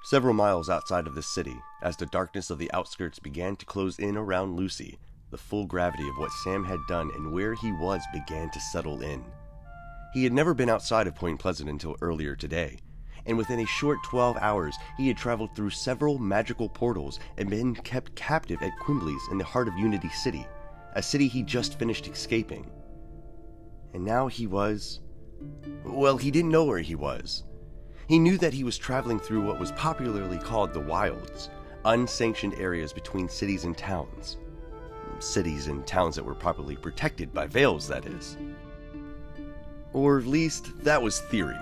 Several miles outside of the city, as the darkness of the outskirts began to close in around Lucy, the full gravity of what Sam had done and where he was began to settle in. He had never been outside of Point Pleasant until earlier today, and within a short 12 hours he had traveled through several magical portals and been kept captive at Quimble's in the heart of Unity City, a city he just finished escaping. And now he was... well, he didn't know where he was. He knew that he was traveling through what was popularly called the Wilds, unsanctioned areas between cities and towns. Cities and towns that were properly protected by veils, that is. Or at least, that was theory.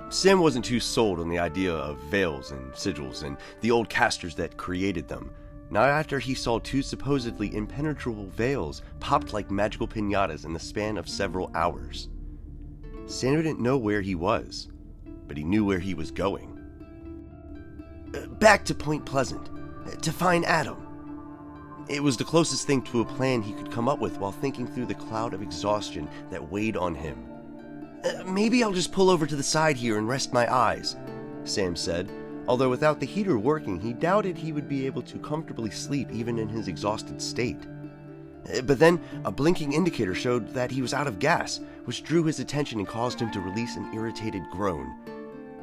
Sam wasn't too sold on the idea of veils and sigils and the old casters that created them, not after he saw two supposedly impenetrable veils popped like magical piñatas in the span of several hours. Sam didn't know where he was, but he knew where he was going. Back to Point Pleasant, to find Adam. It was the closest thing to a plan he could come up with while thinking through the cloud of exhaustion that weighed on him. Maybe I'll just pull over to the side here and rest my eyes, Sam said, although without the heater working, he doubted he would be able to comfortably sleep even in his exhausted state. But then, a blinking indicator showed that he was out of gas, which drew his attention and caused him to release an irritated groan.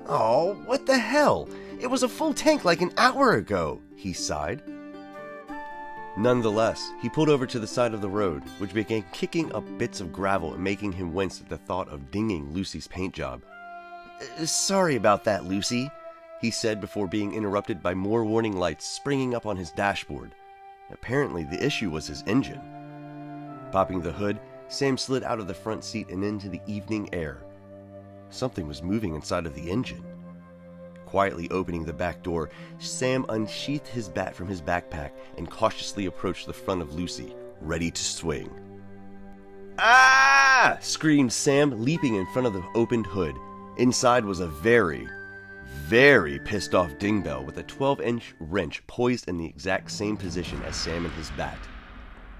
Oh, what the hell? It was a full tank like an hour ago, he sighed. Nonetheless, he pulled over to the side of the road, which began kicking up bits of gravel and making him wince at the thought of dinging Lucy's paint job. Sorry about that, Lucy, he said before being interrupted by more warning lights springing up on his dashboard. Apparently, the issue was his engine. Popping the hood, Sam slid out of the front seat and into the evening air. Something was moving inside of the engine. Quietly opening the back door, Sam unsheathed his bat from his backpack and cautiously approached the front of Lucy, ready to swing. Ah! Screamed Sam, leaping in front of the opened hood. Inside was a very pissed off Dingbell with a 12-inch wrench poised in the exact same position as Sam and his bat.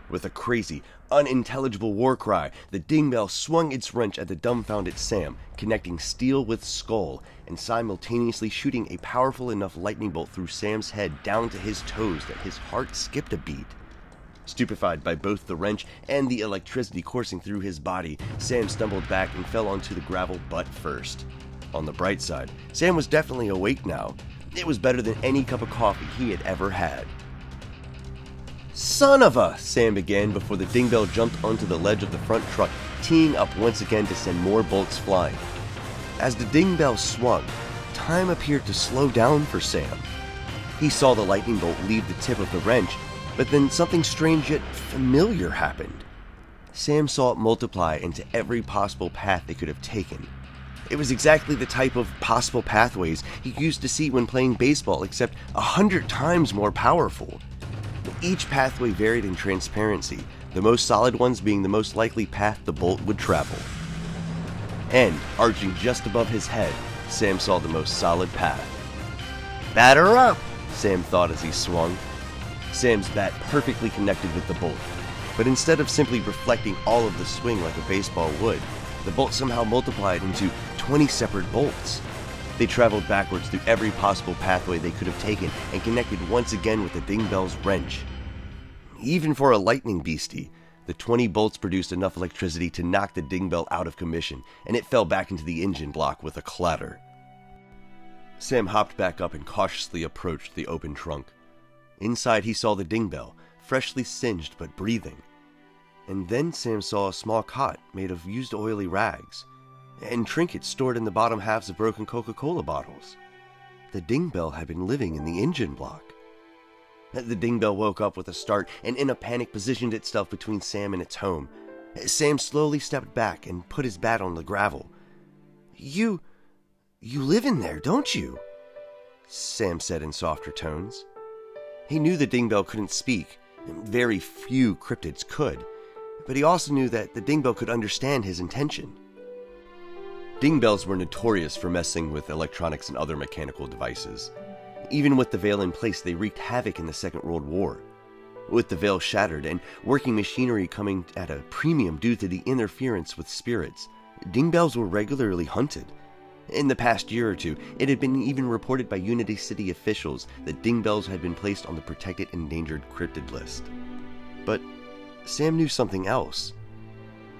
With a crazy, unintelligible war cry, the Dingbell swung its wrench at the dumbfounded Sam, connecting steel with skull, and simultaneously shooting a powerful enough lightning bolt through Sam's head down to his toes that his heart skipped a beat. Stupefied by both the wrench and the electricity coursing through his body, Sam stumbled back and fell onto the gravel butt first. On the bright side, Sam was definitely awake now. It was better than any cup of coffee he had ever had. Son of a! Sam began before the Dingbell jumped onto the ledge of the front truck, teeing up once again to send more bolts flying. As the Dingbell swung, time appeared to slow down for Sam. He saw the lightning bolt leave the tip of the wrench, but then something strange yet familiar happened. Sam saw it multiply into every possible path they could have taken. It was exactly the type of possible pathways he used to see when playing baseball, except 100 times more powerful. Each pathway varied in transparency, the most solid ones being the most likely path the bolt would travel. And, arching just above his head, Sam saw the most solid path. Batter up, Sam thought as he swung. Sam's bat perfectly connected with the bolt, but instead of simply reflecting all of the swing like a baseball would, the bolt somehow multiplied into 20 separate bolts. They traveled backwards through every possible pathway they could have taken and connected once again with the Dingbell's wrench. Even for a lightning beastie, the 20 bolts produced enough electricity to knock the Dingbell out of commission, and it fell back into the engine block with a clatter. Sam hopped back up and cautiously approached the open trunk. Inside he saw the Dingbell, freshly singed but breathing. And then Sam saw a small cot made of used oily rags, and trinkets stored in the bottom halves of broken Coca-Cola bottles. The Dingbell had been living in the engine block. The Dingbell woke up with a start and in a panic positioned itself between Sam and its home. Sam slowly stepped back and put his bat on the gravel. You live in there, don't you? Sam said in softer tones. He knew the Dingbell couldn't speak, and very few cryptids could, but he also knew that the Dingbell could understand his intention. Dingbells were notorious for messing with electronics and other mechanical devices. Even with the veil in place, they wreaked havoc in the Second World War. With the veil shattered and working machinery coming at a premium due to the interference with spirits, Dingbells were regularly hunted. In the past year or two, it had been even reported by Unity City officials that dingbells had been placed on the protected endangered cryptid list. But Sam knew something else.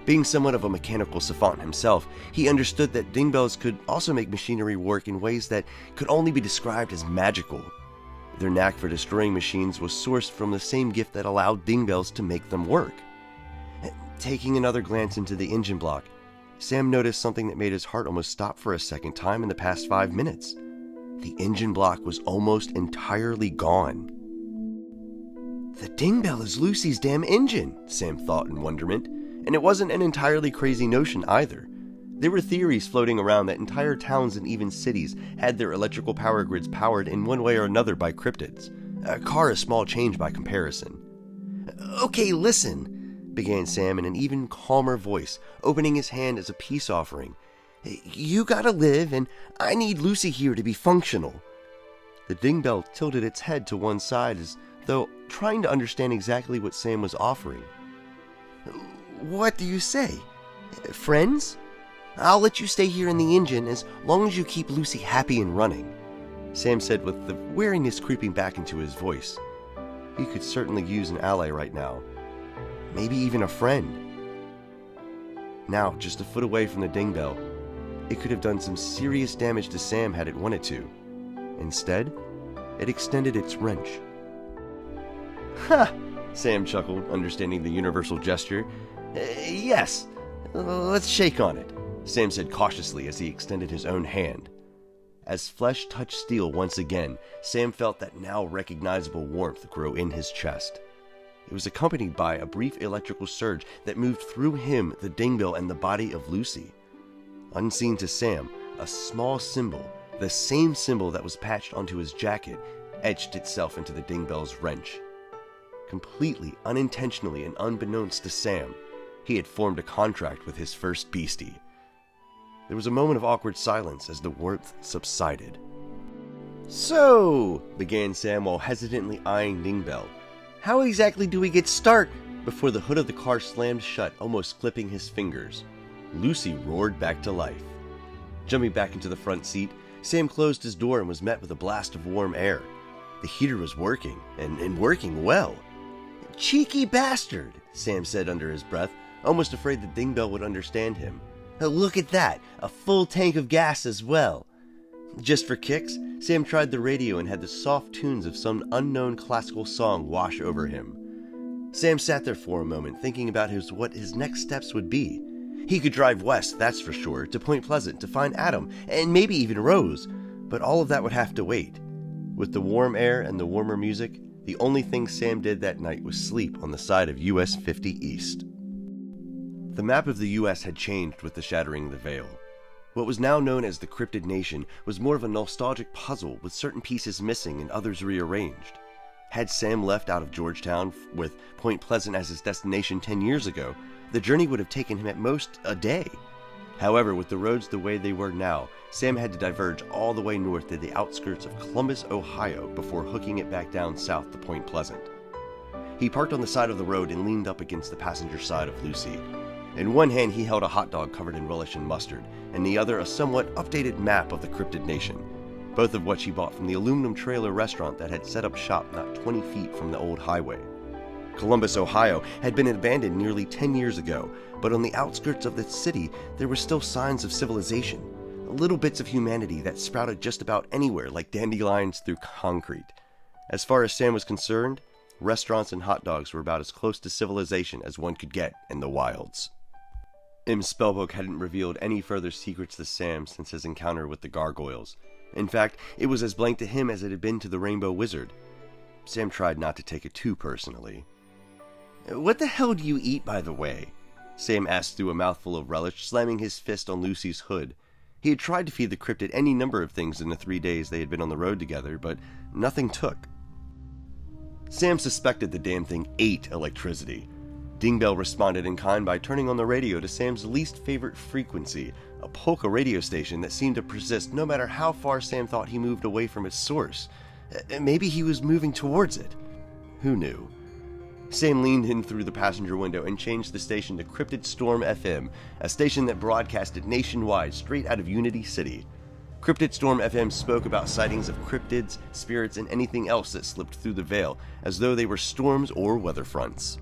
Being somewhat of a mechanical savant himself, he understood that dingbells could also make machinery work in ways that could only be described as magical. Their knack for destroying machines was sourced from the same gift that allowed dingbells to make them work. Taking another glance into the engine block, Sam noticed something that made his heart almost stop for a second time in the past 5 minutes. The engine block was almost entirely gone. The dingbell is Lucy's damn engine, Sam thought in wonderment, and it wasn't an entirely crazy notion either. There were theories floating around that entire towns and even cities had their electrical power grids powered in one way or another by cryptids. A car a small change by comparison. "Okay, listen," began Sam in an even calmer voice, opening his hand as a peace offering. "You gotta live, and I need Lucy here to be functional." The dingbell tilted its head to one side as though trying to understand exactly what Sam was offering. "What do you say? Friends? I'll let you stay here in the engine as long as you keep Lucy happy and running," Sam said with the wariness creeping back into his voice. He could certainly use an ally right now. Maybe even a friend. Now, just a foot away from the dingbell, it could have done some serious damage to Sam had it wanted to. Instead, it extended its wrench. "Ha!" Sam chuckled, understanding the universal gesture. "Yes, let's shake on it," Sam said cautiously as he extended his own hand. As flesh touched steel once again, Sam felt that now recognizable warmth grow in his chest. It was accompanied by a brief electrical surge that moved through him, the dingbell, and the body of Lucy. Unseen to Sam, a small symbol, the same symbol that was patched onto his jacket, etched itself into the dingbell's wrench. Completely unintentionally and unbeknownst to Sam, he had formed a contract with his first beastie. There was a moment of awkward silence as the warmth subsided. "So," began Sam while hesitantly eyeing Dingbell, "how exactly do we get started?" Before the hood of the car slammed shut, almost clipping his fingers, Lucy roared back to life. Jumping back into the front seat, Sam closed his door and was met with a blast of warm air. The heater was working, and working well. "Cheeky bastard," Sam said under his breath, almost afraid that Dingbell would understand him. "Look at that, a full tank of gas as well." Just for kicks, Sam tried the radio and had the soft tunes of some unknown classical song wash over him. Sam sat there for a moment, thinking about what his next steps would be. He could drive west, that's for sure, to Point Pleasant to find Adam, and maybe even Rose, but all of that would have to wait. With the warm air and the warmer music, the only thing Sam did that night was sleep on the side of US 50 East. The map of the US had changed with the shattering of the veil. What was now known as the Cryptid Nation was more of a nostalgic puzzle with certain pieces missing and others rearranged. Had Sam left out of Georgetown with Point Pleasant as his destination 10 years ago, the journey would have taken him at most a day. However, with the roads the way they were now, Sam had to diverge all the way north to the outskirts of Columbus, Ohio, before hooking it back down south to Point Pleasant. He parked on the side of the road and leaned up against the passenger side of Lucy. In one hand he held a hot dog covered in relish and mustard, and the other a somewhat updated map of the Cryptid Nation, both of which he bought from the aluminum trailer restaurant that had set up shop not 20 feet from the old highway. Columbus, Ohio had been abandoned nearly 10 years ago, but on the outskirts of the city there were still signs of civilization, little bits of humanity that sprouted just about anywhere like dandelions through concrete. As far as Sam was concerned, restaurants and hot dogs were about as close to civilization as one could get in the wilds. Im's spellbook hadn't revealed any further secrets to Sam since his encounter with the gargoyles. In fact, it was as blank to him as it had been to the Rainbow Wizard. Sam tried not to take it too personally. "What the hell do you eat, by the way?" Sam asked through a mouthful of relish, slamming his fist on Lucy's hood. He had tried to feed the cryptid any number of things in the 3 days they had been on the road together, but nothing took. Sam suspected the damn thing ate electricity. Dingbell responded in kind by turning on the radio to Sam's least favorite frequency, a polka radio station that seemed to persist no matter how far Sam thought he moved away from its source. Maybe he was moving towards it. Who knew? Sam leaned in through the passenger window and changed the station to Cryptid Storm FM, a station that broadcasted nationwide straight out of Unity City. Cryptid Storm FM spoke about sightings of cryptids, spirits, and anything else that slipped through the veil, as though they were storms or weather fronts.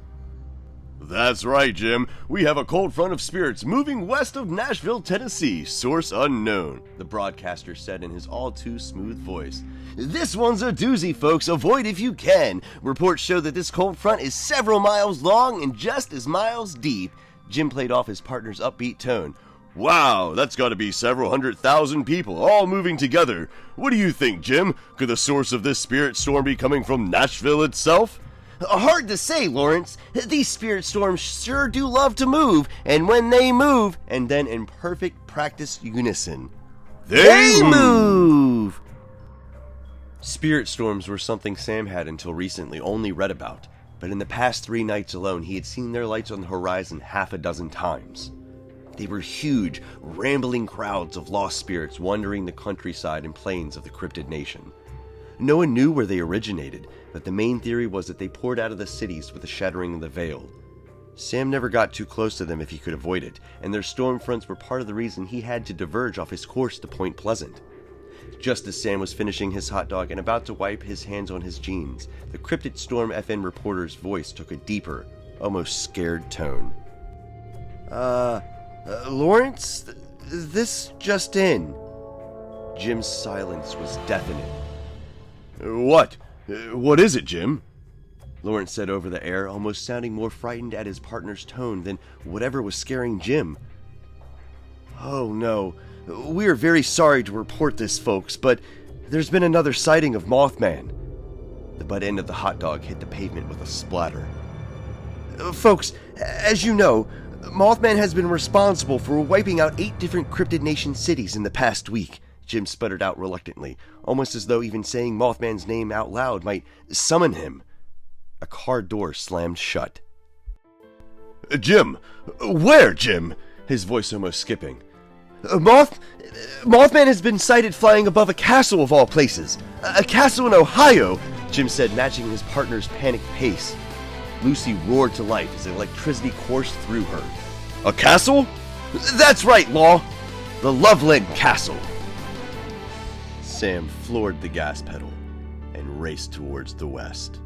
That's right, Jim. We have a cold front of spirits moving west of Nashville, Tennessee. Source unknown, the broadcaster said in his all-too-smooth voice. This one's a doozy, folks. Avoid if you can. Reports show that this cold front is several miles long and just as miles deep. Jim played off his partner's upbeat tone. Wow, that's got to be several 100,000 people all moving together. What do you think, Jim? Could the source of this spirit storm be coming from Nashville itself? Hard to say, Lawrence. These spirit storms sure do love to move, and when they move, and then in perfect practice unison, they move! Spirit storms were something Sam had until recently only read about, but in the past 3 nights alone he had seen their lights on the horizon half a dozen times. They were huge, rambling crowds of lost spirits wandering the countryside and plains of the Cryptid Nation. No one knew where they originated, but the main theory was that they poured out of the cities with the shattering of the veil. Sam never got too close to them if he could avoid it, and their storm fronts were part of the reason he had to diverge off his course to Point Pleasant. Just as Sam was finishing his hot dog and about to wipe his hands on his jeans, the Cryptid Storm FN reporter's voice took a deeper, almost scared tone. Lawrence, this just in. Jim's silence was deafening. What? What is it, Jim? Lawrence said over the air, almost sounding more frightened at his partner's tone than whatever was scaring Jim. Oh no, we are very sorry to report this, folks, but there's been another sighting of Mothman. The butt end of the hot dog hit the pavement with a splatter. Folks, as you know, Mothman has been responsible for wiping out 8 different Cryptid Nation cities in the past week, Jim sputtered out reluctantly, almost as though even saying Mothman's name out loud might summon him. A car door slammed shut. Jim! Where, Jim? His voice almost skipping. Mothman has been sighted flying above a castle of all places. A castle in Ohio, Jim said, matching his partner's panicked pace. Lucy roared to life as electricity coursed through her. A castle? That's right, Law! The Loveland Castle! Sam floored the gas pedal and raced towards the west.